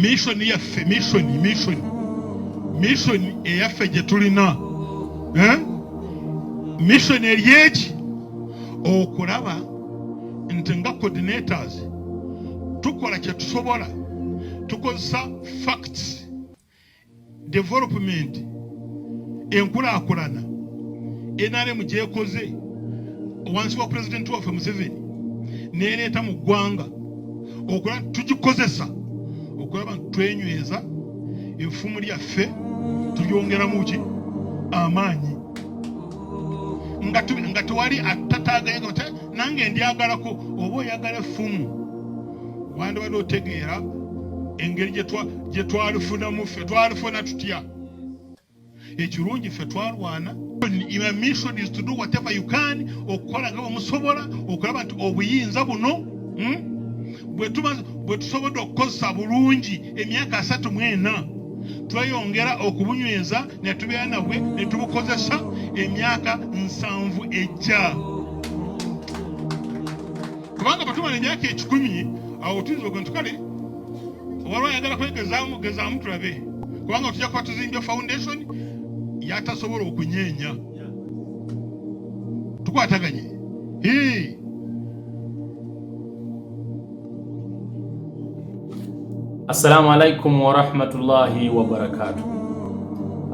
mission yaffe mission eyaffe gye tulina mission eryeki okulaba nti nga coordinators tukola kye tusobola tukozesa facts development enkulaakulana NRM gyekoze wansi wa president waffe Museveni nereeta mu ggwanga okulaba tugikozesa okulaba twenyweza effumu lyaffe tulyongeramu ki amaanyi nga tewali atataganya nange ndyagalako oba oyagala effumu wandibadde otegeera engeri gye twalifunamu ffe twalifuna tutya ekirungi ffe twalwana. Your mission is to do whatever you can okukola nga omusobola okulaba nti obuyinza buno bwe tusobodde okukozesa bulungi emyaka 34 tweyongera okubunyweza ne tubeera nabwe ne tubukozesa emyaka 7 ejja kubanga batumala emyaka 10 awo tuyinza okuga nti kale waliwo ayagala kwegezaamu tulabe kubanga tujja kuba tuzimbye foundation yatasobola okunyeenya tukwataganye Assalamu alaikum wa rahmatullahi wa barakatuh.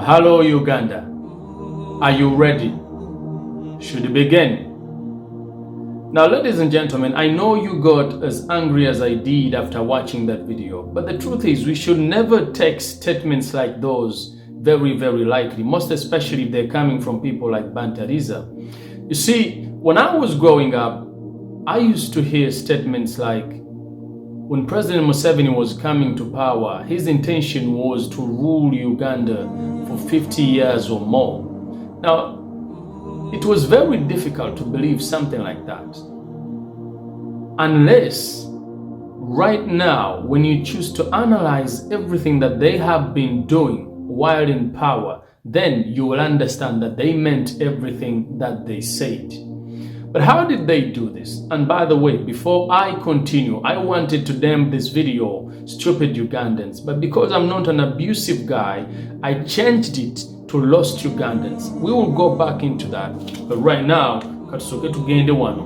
Hello Uganda, are you ready? Should we begin? Now ladies and gentlemen, I know you got as angry as I did after watching that video, but the truth is we should never take statements like those very lightly, most especially if they're coming from people like Bantariza. You see, when I was growing up, I used to hear statements like, when President Museveni was coming to power, his intention was to rule Uganda for 50 years or more. Now, it was very difficult to believe something like that. Unless, right now, when you choose to analyze everything that they have been doing while in power, then you will understand that they meant everything that they said. But how did they do this? And by the way, before I continue, I wanted to name this video Stupid Ugandans, but because I'm not an abusive guy, I changed it to Lost Ugandans. We will go back into that, but right now, katusoke tugende wano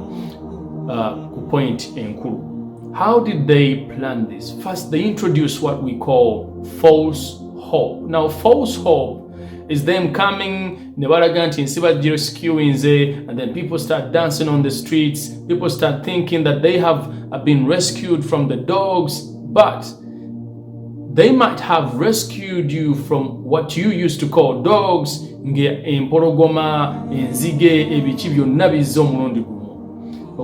ku point enkulu. How did they plan this? First, they introduced what we call false hope. Now, false hope is them coming, Nebaraganti and Sibaji rescuing, and then people start dancing on the streets. People start thinking that they have been rescued from the dogs, but they might have rescued you from what you used to call dogs. But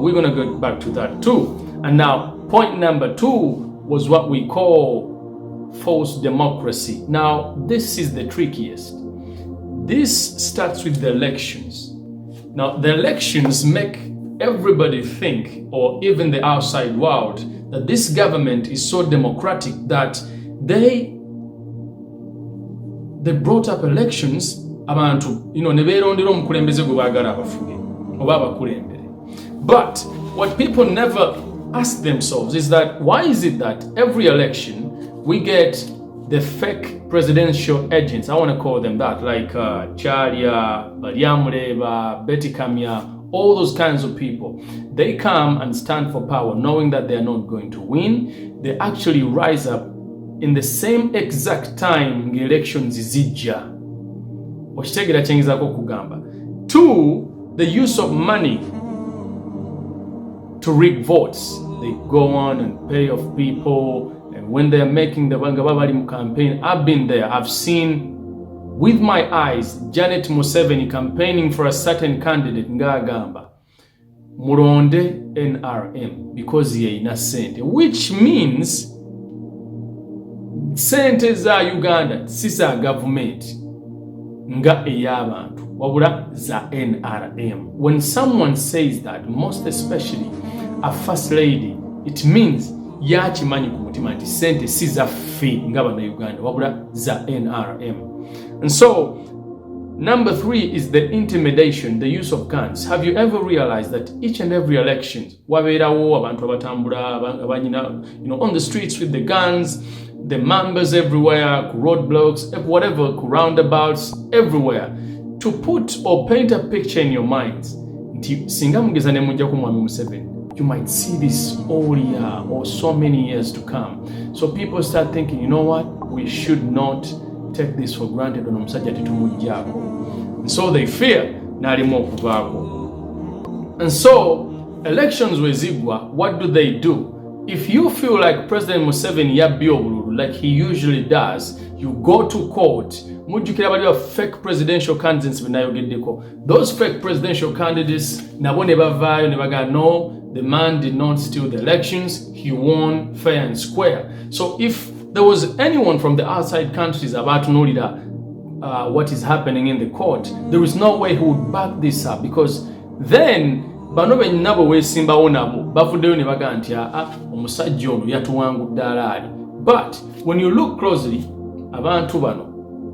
we're going to go back to that too. And now, point number 2 was what we call false democracy. Now, this is the trickiest. This starts with the elections. Now, the elections make everybody think, or even the outside world, that this government is so democratic that they brought up elections abantu, neberondera omukulembeze gwe baagala abafuge oba abakulembere. But what people never ask themselves is that why is it that every election we get the fake presidential agents, I want to call them that, like Charia, Baliamureba, Betty Kamya, all those kinds of people. They come and stand for power knowing that they are not going to win. They actually rise up in the same exact time the elections izija. Okitegera kyengezako kugamba. 2, the use of money to rig votes. They go on and pay off people. And when they're making the Bangababali campaign, I've been there. I've seen with my eyes Janet Museveni campaigning for a certain candidate, Ngagamba. Muronde NRM, because ye ina sente. Which means sente za Uganda, sisa government, nga eyabantu, wabula za NRM. When someone says that, most especially a first lady, it means yakimanyi ku mutima nti sente si zaffe ng'abana Uganda wabula za NRM. And so number 3 is the intimidation, the use of guns. Have you ever realized that each and every election wabeerawo abantu abatambula abanyina on the streets with the guns, the members everywhere, roadblocks, whatever, roundabouts, everywhere, to put or paint a picture in your minds. You might see this all year or so many years to come. So people start thinking, you know what, we should not take this for granted. And so they fear. And so elections wezigwa, what do they do? If you feel like President Museveni yabiobulu, like he usually does, you go to court. Fake presidential candidates. Those fake presidential candidates, no, the man did not steal the elections. He won fair and square. So if there was anyone from the outside countries about to know what is happening in the court, there is no way he would back this up, because then but when you look closely,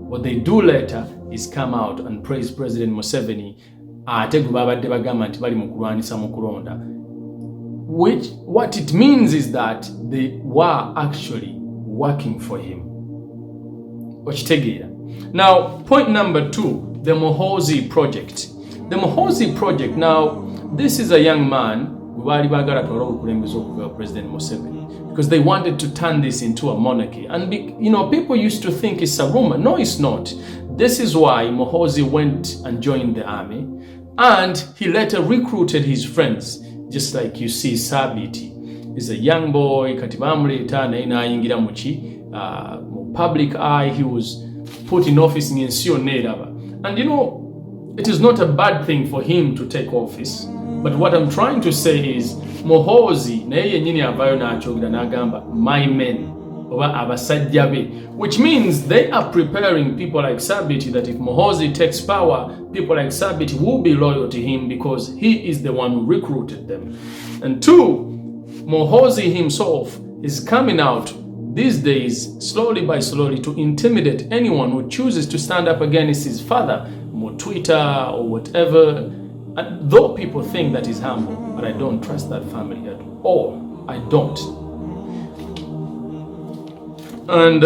what they do later is come out and praise President Museveni, which what it means is that they were actually working for him. Now, point number 2, the Mohosi Project. The Mohosi Project, now, this is a young man, President Museveni, because they wanted to turn this into a monarchy. And, people used to think it's a rumor. No, it's not. This is why Mohosi went and joined the army, and he later recruited his friends, just like you see Sabiti. He's a young boy, public eye, he was put in office in Nsio. And it is not a bad thing for him to take office. But what I'm trying to say is, Mohosi, my men, which means they are preparing people like Sabiti that if Mohosi takes power, people like Sabiti will be loyal to him because he is the one who recruited them. And 2, Mohosi himself is coming out these days, slowly by slowly, to intimidate anyone who chooses to stand up against his father, on Twitter or whatever. And though people think that he's humble, but I don't trust that family at all. I don't. And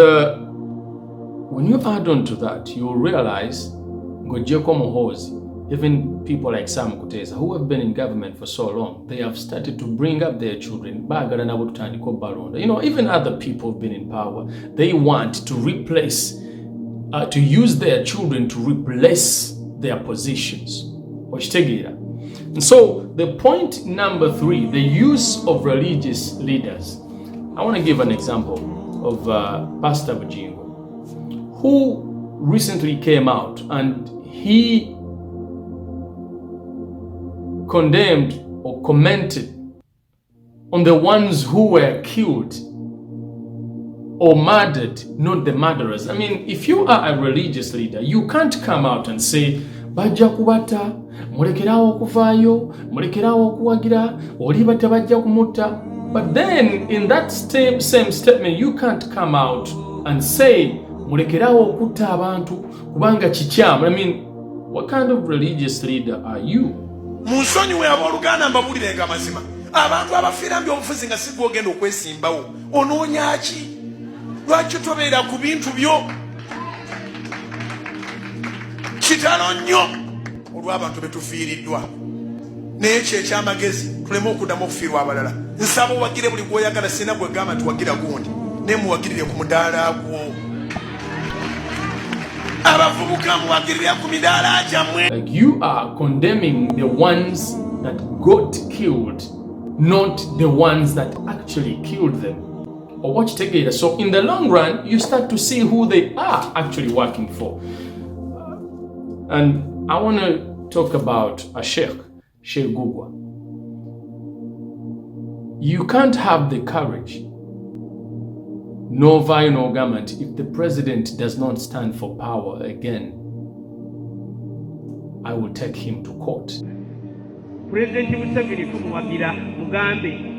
when you add on to that, you'll realize Ngojeko Mohosi, even people like Sam Kutesa, who have been in government for so long, they have started to bring up their children. Even other people have been in power. They want to replace, to use their children to replace their positions. And so the point number 3, the use of religious leaders. I want to give an example of Pastor Bujingo, who recently came out and he condemned or commented on the ones who were killed or murdered, not the murderers. I mean, if you are a religious leader, you can't come out and say, bajja kubata, mulekerawo okuvaayo, mulekerawo okuwagira, olibata bajja kumutta. But then, in that same statement, you can't come out and say, mulekerawo okutta abantu, kubanga kikyamu. I mean, what kind of religious leader are you? Munsonyiwe abooluganda mbabulirenga amazima. Abantu abafiira by'obufuzi nga si gw'ogenda okwesimbawo. Onoonya ki? Lwaki tobeera ku bintu byo? Kitalo nnyo olw'abantu betufiiriddwa. Naye kye eky'amagezi tuleme okuddamu okufiirwa abalala. Nsaba owagire buli gw'oyagala, sina gwe gamba nti wagira gundi. Naye muwagirire ku mudaala gwo. Abavubuka muwagirire ku midaala gyammwe. Like you are condemning the ones that got killed, not the ones that actually killed them. Or watch together. So in the long run, you start to see who they are actually working for. And I want to talk about a Sheikh Gugwa. You can't have the courage, no via no government, if the president does not stand for power again. I will take him to court. President Museveni tumuwagira mugambe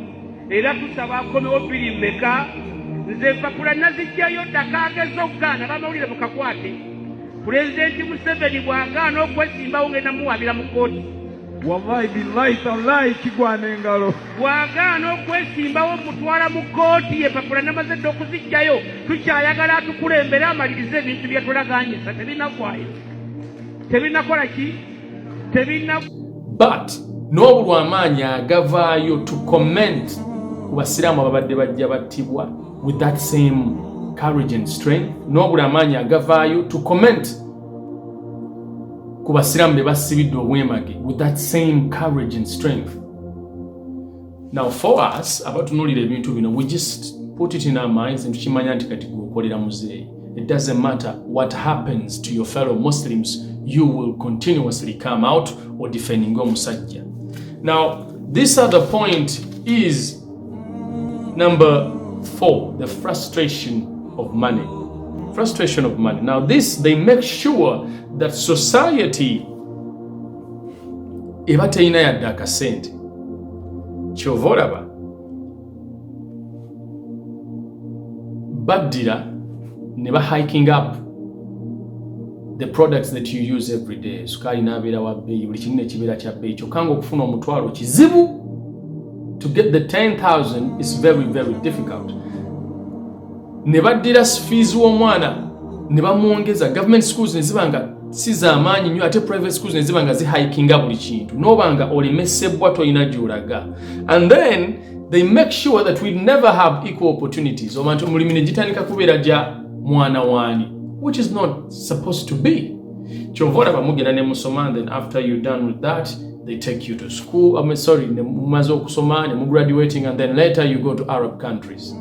era tusaba akomewo biri mmeka nze empapula nazijjayo ddaka agezza okugaana bamawulire mukakwate. President Museveni bw'agaana okwesimbawo ngenda muwabira mu kkooti wallahi billahi tallahi kigwana engalo bw'agaana okwesimbawo mutwala mu kkooti empapula namaze dda okuzijjayo tukyayagala atukulembere amalirize ebintu bye tulaganyisa tebinaggwayo tebinakola ki tebina. But n'obulwa amaanyi agavaayo to comment ku basiraamu ababadde bajja battibwa with that same courage and strength, n'obulwa amaanyi agavaayo to comment ku basiraamu be basibidde obwemage with that same courage and strength. Now for us abatunuulira ebintu bino, we just put it in our minds and tukimanya nti kati gukolera muzeeyi. It doesn't matter what happens to your fellow Muslims, you will continuously come out or defending omusajja. Now this other point is number 4, the frustration of money. Frustration of money. Now this, they make sure that society eba teyina yadde akasente. Kyova olaba baddira ne ba hiking up the products that you use every day. Sukali nabeera wa bbeeyi, buli kimu nekibeera kya bbeeyi, kyokka nga okufuna omutwalo kizibu. To get the 10,000 is very, very difficult. Ne baddira fees w'omwana ne bamwongeza. Government schools ne zibanga si z'amaanyi nnyo, ate private schools ne zibanga zihikinga buli kintu, n'obanga olemesebwa toyina gy'olaga. And then they make sure that we never have equal opportunities. Omantu mulimi ne gitandika kubeera gya mwana waani, which is not supposed to be. Kyova olaba mugenda ne musoma, and then after you're done with that, they take you to school. Ne mumaze okusoma, ne mu graduating, and then later you go to Arab countries.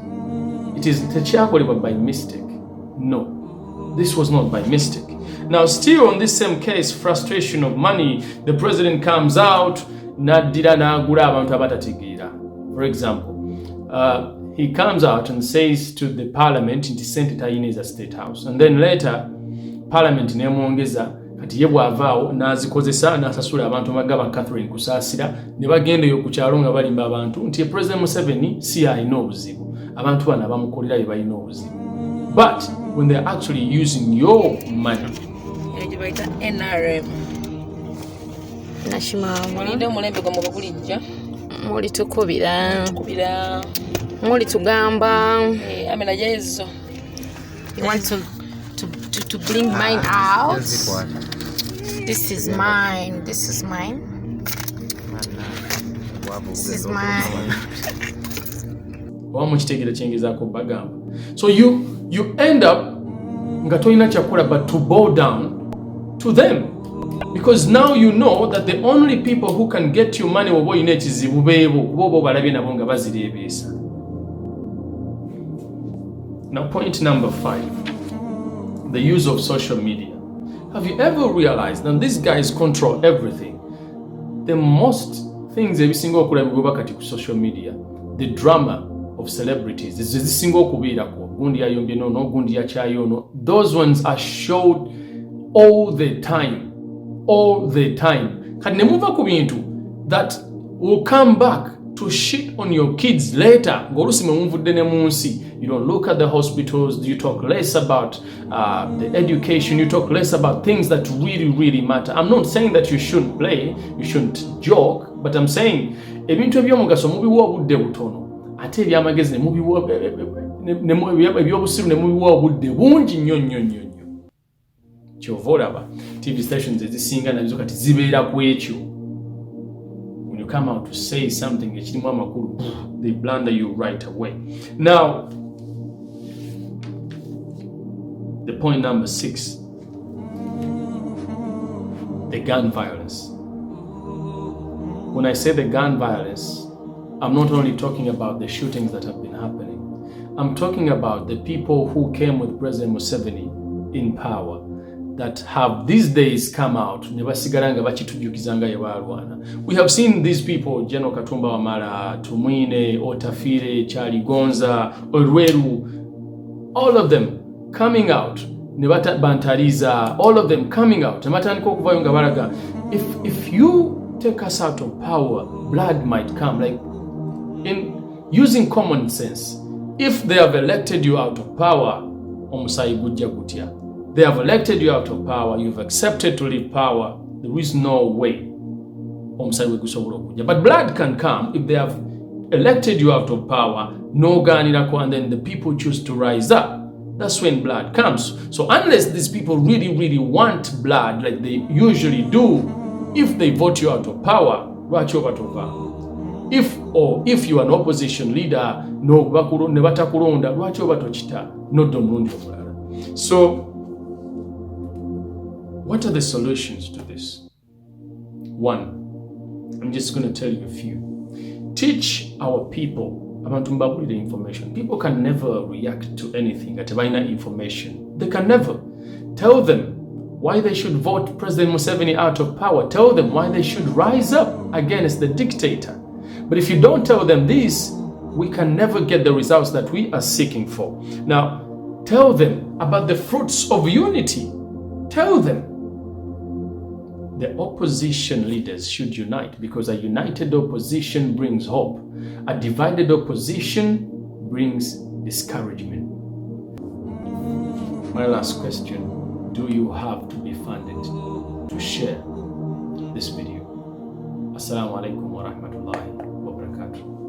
It is tekyakolebwa by mistake. No, this was not by mistake. Now still on this same case, frustration of money, the president comes out, naddira n'agula abantu abatategeera. For example, he comes out and says to the parliament nti sente tayineza state house, and then later parliament nemwongeza kati ye bw'avaawo n'azikozesa n'asasula abantu bagaba Catherine kusaasira, ne bagendeyo ku kyalo nga balimba abantu nti President Museveni si alina obuzibu, abantu bano abamukolera bye balina obuzibu. But when they're actually using your money, NRM mulinde omulembe gwa mubulijja muli tukubira muli tugamba amena yezo. You want to bring mine out? This is mine. This is mine. This is mine. Wamukitegera kyengezaako bagamba. So you end up nga toyina kyakola but to bow down to them, because now you know that the only people who can get you money oba oyina ekizibu beebo kuba balabye nabo nga bazireebeesa. Now point number 5, the use of social media. Have you ever realized that these guys control everything? The most things ebisinga okulabibwa kati ku social media, the drama of celebrities, ezisinga okubeerako, gundi yayombye nono, gundi yakyayono, those ones are showed all the time. Kati ne muva ku bintu that will come back to shit on your kids later. Ngolusi mumvudde ne munsi. You don't look at the hospitals, you talk less about the education, you talk less about things that really, really matter. I'm not saying that you shouldn't play, you shouldn't joke, but I'm saying ebintu ebyomugaso mubiwa obudde butono. Ate ebyamagezi ne mubiwa ebyobusiru ne mubiwa obudde bungi nnyo. Kyova olaba TV stations ezisinga nazo kati zibeera ku ekyo. When you come out to say something ekirimu amakulu, they blunder you right away. Now, the point number 6, the gun violence. When I say the gun violence, I'm not only talking about the shootings that have been happening. I'm talking about the people who came with President Museveni in power that have these days come out. We have seen these people, General Katumba Wamala, Tumwine, Otafire, Charlie Gonza, Olweru, all of them coming out. Nebata Bantariza, all of them coming out. If you take us out of power, blood might come. Like, in using common sense, if they have elected you out of power, they have elected you out of power, you've accepted to leave power, there is no way omusaayi gusobola okujja. But blood can come if they have elected you out of power, n'ogaanirako, and then the people choose to rise up. That's when blood comes. So unless these people really want blood like they usually do, if they vote you out of power, lwaki obatova? If you are an opposition leader, ne batakulonda, lwaki obatochita nodda omulundi omulala? So what are the solutions to this? One, I'm just going to tell you a few. Teach our people abantu mbabulire information. People can never react to anything at tebalina information. They can never. Tell them why they should vote President Museveni out of power. Tell them why they should rise up against the dictator. But if you don't tell them this, we can never get the results that we are seeking for. Now, tell them about the fruits of unity. Tell them the opposition leaders should unite, because a united opposition brings hope. A divided opposition brings discouragement. My last question, do you have to be funded to share this video? Assalamu alaikum wa rahmatullahi wa barakatuh.